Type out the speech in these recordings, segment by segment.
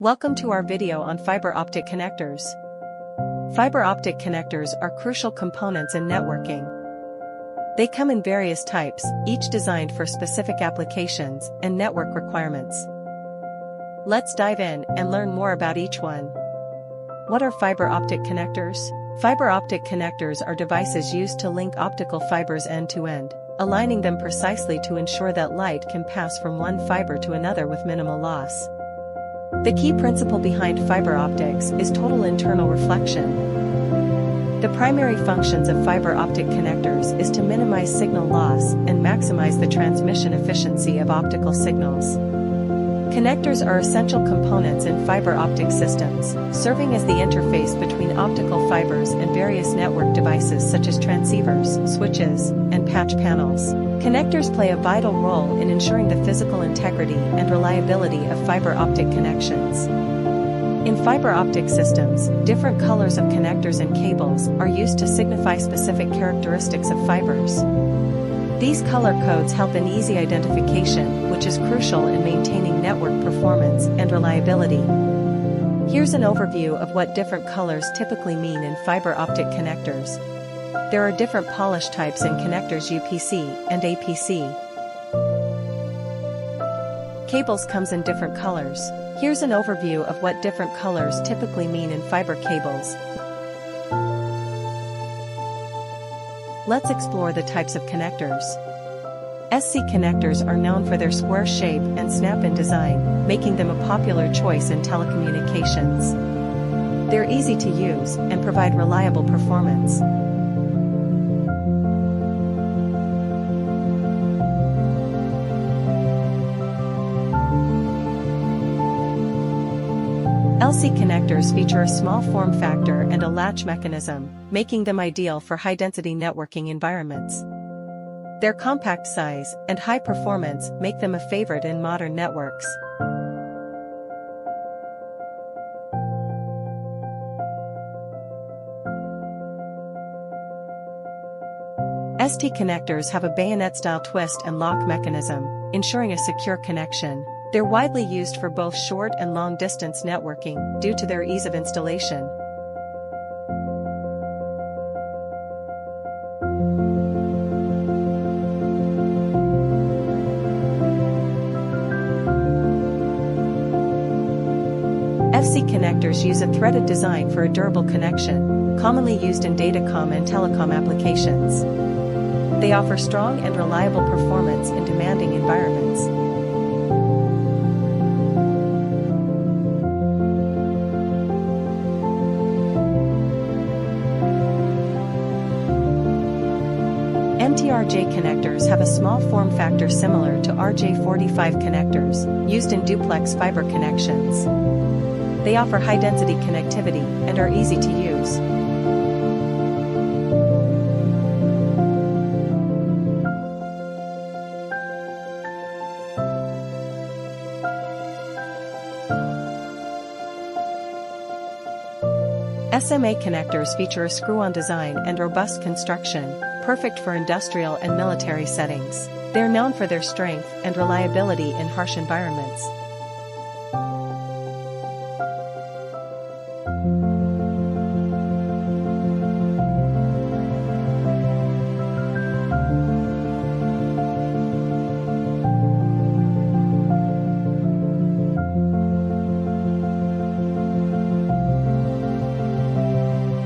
Welcome to our video on fiber optic connectors. Fiber optic connectors are crucial components in networking. They come in various types, each designed for specific applications and network requirements. Let's dive in and learn more about each one. What are fiber optic connectors? Fiber optic connectors are devices used to link optical fibers end to end, aligning them precisely to ensure that light can pass from one fiber to another with minimal loss. The key principle behind fiber optics is total internal reflection. The primary functions of fiber optic connectors is to minimize signal loss and maximize the transmission efficiency of optical signals. Connectors are essential components in fiber optic systems, serving as the interface between optical fibers and various network devices such as transceivers, switches, and patch panels. Connectors play a vital role in ensuring the physical integrity and reliability of fiber optic connections. In fiber optic systems, different colors of connectors and cables are used to signify specific characteristics of fibers. These color codes help in easy identification, which is crucial in maintaining network performance and reliability. Here's an overview of what different colors typically mean in fiber optic connectors. There are different polish types in connectors: UPC and APC. Cables comes in different colors. Here's an overview of what different colors typically mean in fiber cables. Let's explore the types of connectors. SC connectors are known for their square shape and snap-in design, making them a popular choice in telecommunications. They're easy to use and provide reliable performance. LC connectors feature a small form factor and a latch mechanism, making them ideal for high-density networking environments. Their compact size and high performance make them a favorite in modern networks. ST connectors have a bayonet-style twist and lock mechanism, ensuring a secure connection. They're widely used for both short and long-distance networking due to their ease of installation. FC connectors use a threaded design for a durable connection, commonly used in datacom and telecom applications. They offer strong and reliable performance in demanding environments. MTRJ connectors have a small form factor similar to RJ45 connectors, used in duplex fiber connections. They offer high-density connectivity and are easy to use. SMA connectors feature a screw-on design and robust construction, perfect for industrial and military settings. They're known for their strength and reliability in harsh environments.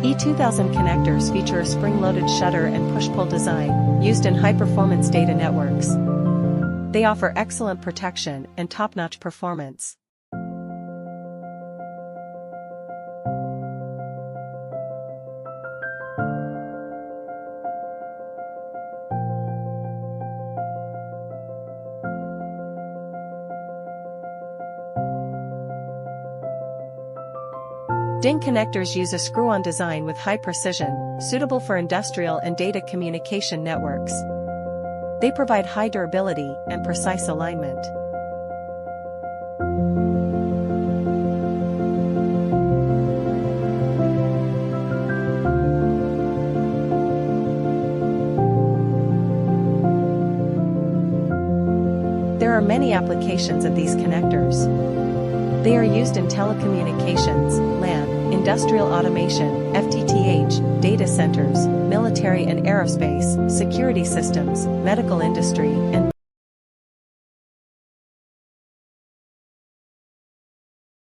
E2000 connectors feature a spring-loaded shutter and push-pull design, used in high-performance data networks. They offer excellent protection and top-notch performance. DIN connectors use a screw-on design with high precision, suitable for industrial and data communication networks. They provide high durability and precise alignment. There are many applications of these connectors. They are used in telecommunications, LAN, industrial automation, FTTH, data centers, military and aerospace, security systems, medical industry, and